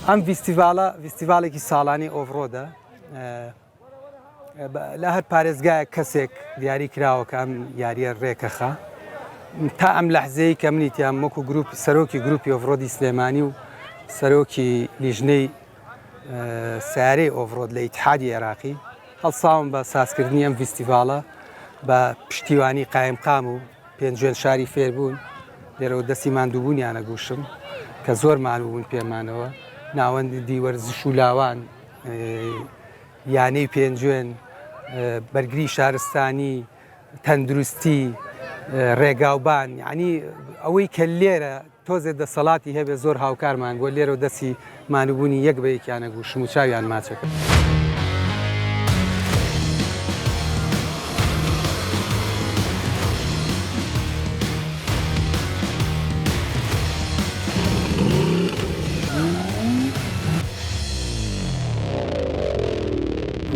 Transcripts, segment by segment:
ئەم فیستیڤالێکی ساڵانی ئۆڤرۆدە لە هەر پارێزگایە کەسێک دیاری کراوە کە ئەم یاریە ڕێکەخە تا ئەم لەحزەیە کە منیتیان وەکو سەرۆکی گروپی ئۆڤرۆدی سلێمانی و سەرۆکی لیژنەی سیارەی ئۆڤرۆد لە ئیتحادی عێراقی هەڵساوم بە سازکردنی ئەم فیستیڤالە بە پشتیوانی قایمقام و پێنجوێن شاری فێربوون لێرەوە دەستی ماندووبوونیانە گوشم کە زۆر مانوو بوون پێمانەوە ناوەندی وەرزش و لاوان یانەی پێنجوێن بەرگری شارستانی تەندروستی ڕێگاوبان یعنی ئەوەی کە لێرە تۆزێ دەسەڵاتی هەبێ زۆر هاوکارمان بۆ لێرە دەستی مانوبوونی یەک بە یەکیانە گوشم و چاویان ماچەکە.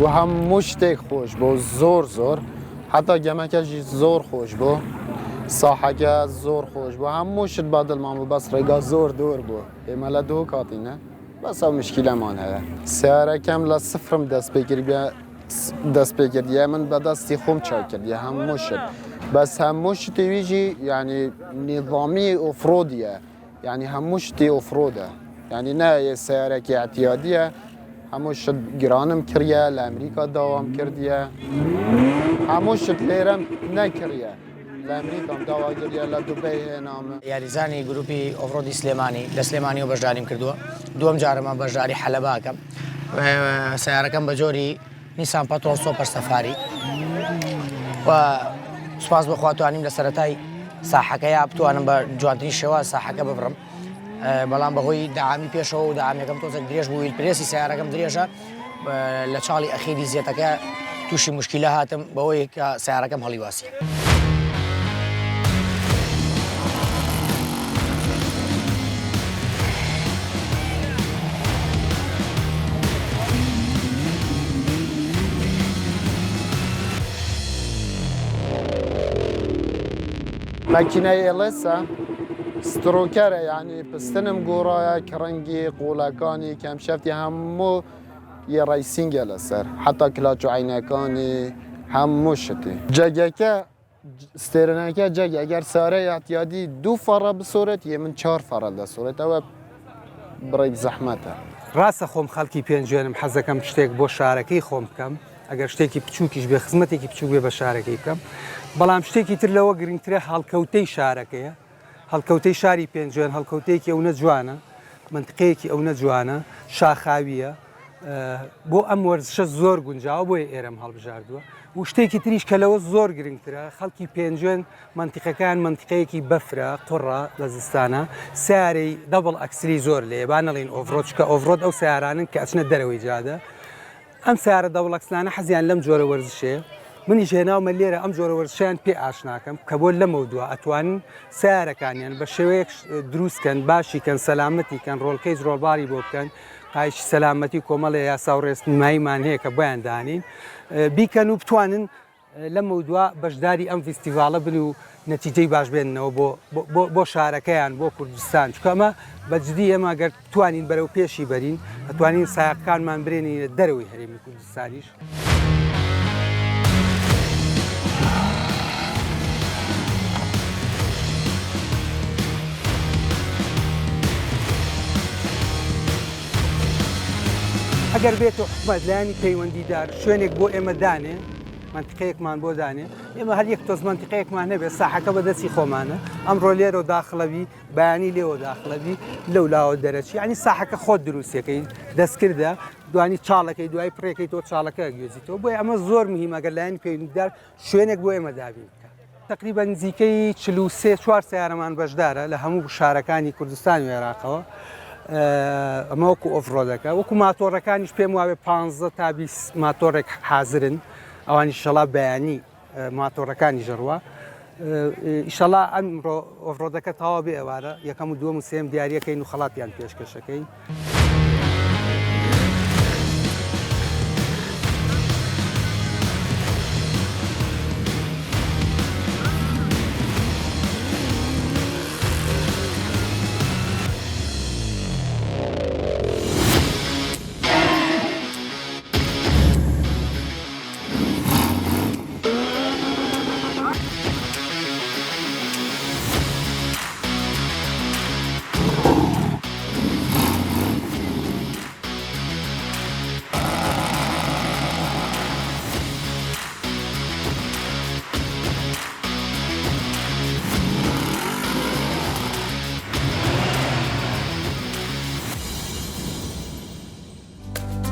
و هەموو شتێک خۆش بۆ زۆر حتا گەمەکەژی زۆر خۆش بۆ ساحەکە زۆر خۆش بۆ هەموو شت با دڵمان بوو بەس ڕێگا زۆر دوور بوو ئێمە لە دوو کاتینە بەس ئەو مشکلەمان هەیە سیارەکەم لە سفرم دەست پێکردیە من بەدەستی خۆم چاو کردیە هەموو شت بەس هەموو شتی ویژی یعنی نیظامی ئۆفرۆدیە یعنی هەموو شتی ئۆفرۆدە یعنی نایە سیارەکی اعتیادیە هەموو شت گرانم کردیە لە ئەمریکا داوام کردیە هەموو شت لێرەم نەکردیە لە ئەمریکام داواگریە لە دوبەی هێنامە. یاریزانی گروپی ئۆڤرۆدی سلێمانی لە سلێمانی و بەشداریم کردووە دووەم جارەمە بەشداری حەلەباکەم سیارەکەم بە جۆری نیسان پەترۆڵ سۆپەر سەفاری و سوپاس بەخوا توانیم لە سەرەتای ساحەکەیە بتوانم بە جوانترین شێوە ساحەکە ببڕم بەڵام بەهۆی داعامی پێشەوە و داعامەکەم تۆزێک درێژ بوو ویلپرێسی سیارەکەم درێژە لە چاڵی ئەخیری زیێتەکە تووشی مشکیلە هاتم بەوەی کە سیارەکەم هەڵیواسی. مەکینەی ئێڵێسە سترۆکەرە یعنی پستنم گۆڕایە کڕەنگی قوڵەکانی کەمشەفتی هەموو یە ڕیسینگە لەسەر حتا کلاچ و عینەکانی هەموو شتی جەگەکە ستێرنەکە جەگ ئەگەر سارەی ئەتیادی دوو فەڕە بسۆرێت یە من 4 فەڕە دەسۆرێت ئەوە بڕێک زەحمەتە. ڕاستە خۆم خەڵکی پێنجێنم حەزەکەم شتێک بۆ شارەکەی خۆم بکەم ئەگەر شتێکی بچووکیش بێ خزمەتێکی بچوو بێ بە شارەکەی بکەم بەڵام شتێکی تر لەوە گرنگترە هەڵکەوتەی شارەکەیە هەڵکەوتەی شاری پێنجوێن هەڵکەوتەیەکی ئەو نەجوانە منطقەیەکی ئەو نەجوانە شاخاویە بۆ ئەم وەرزشە زۆر گونجاوە بۆیە ئێرەم هەڵبژاردووە و شتێکی تریش کە لەوە زۆر گرنگترە خەڵکی پێنجوێن منطقەکان منطقەیەکی بەفرە قوڕە لە زستانە سیارەی دەبڵ ئەکسری زۆر لێ با نەڵێن ئۆڤرۆد چکە ئۆڤرۆد ئەو سیارانن کە ئەچنە دەرەوەی جادە ئەم سیارە دەوڵ ئەکسلانە حەزیان لەم جۆرە وەرزشەیە منیش هێناومە لێرە ئەم جۆرە وەرزشیان پێ ئاشناکەم کە بۆ لەمە دووە ئەتوانن سیارەکانیان بە شێوەیەک دروستکەن باشیکەن سەلامەتیکەن ڕۆڵکەی ڕۆڵباری بۆ بکەن قایشی سەلامەتی کۆمەڵی یاسا و ڕێستنماییمان هەیە کە بۆیان دانین بیکەن و بتوانن لەمە دووە بەشداری ئەم فیستیڤالە بن و نەتیجەی باش بێننەوە بۆ شارەکەیان بۆ کوردستان چکە ئەمە بەجددی ئێمە گەر توانین بەرەو پێشی بەرین ئەتوانین سایقەکانمان برێنی دەرەوەی هەرێمی کوردستانیش. ئەگەر بێتەوە حکومەت لایانی پەیوەندیدار شوێنێک بۆ ئێمە دانێ منطقەیەکمان بۆ دانێ ئێمە هەر یەک تۆز منطقەیەکمان هەبێت ساحەکە بەدەستی خۆمانە ئەمڕۆ لێرە داخڵەوی بەیانی لێوە داخڵەوی لەو لاوە دەرەچی ینی ساحەکە خۆت دروستەکەی دەستکردە دوانی چاڵەکەی دوای پڕێکەکەی تۆ چاڵەکە گوێزیتەوە بۆی ئەمە زۆر مهمە ئەگەر لایانی پەیوەندیدار شوێنێک بۆ ئێمە دابین تقریبا نزیکەی 43-4 سیارەمان بەشدارە لە هەموو شارەکانی کوردستان و عێراقەوە ئەمە وەکو ئۆڤرۆدەکە وەکو ماتۆڕەکانیش پێم وابێ 15 تا 20 ماتۆڕێک حازرن ئەوانی شەڵا بەیانی ماتۆڕەکانی ژەڕوە ئیشەڵا ئەمڕۆ ئۆڤرۆدەکە تەواو بێ ئێوارە یەکەم و دووەم و سێم دیاریەکەین و خەڵاتیان پێشکەشەکەین.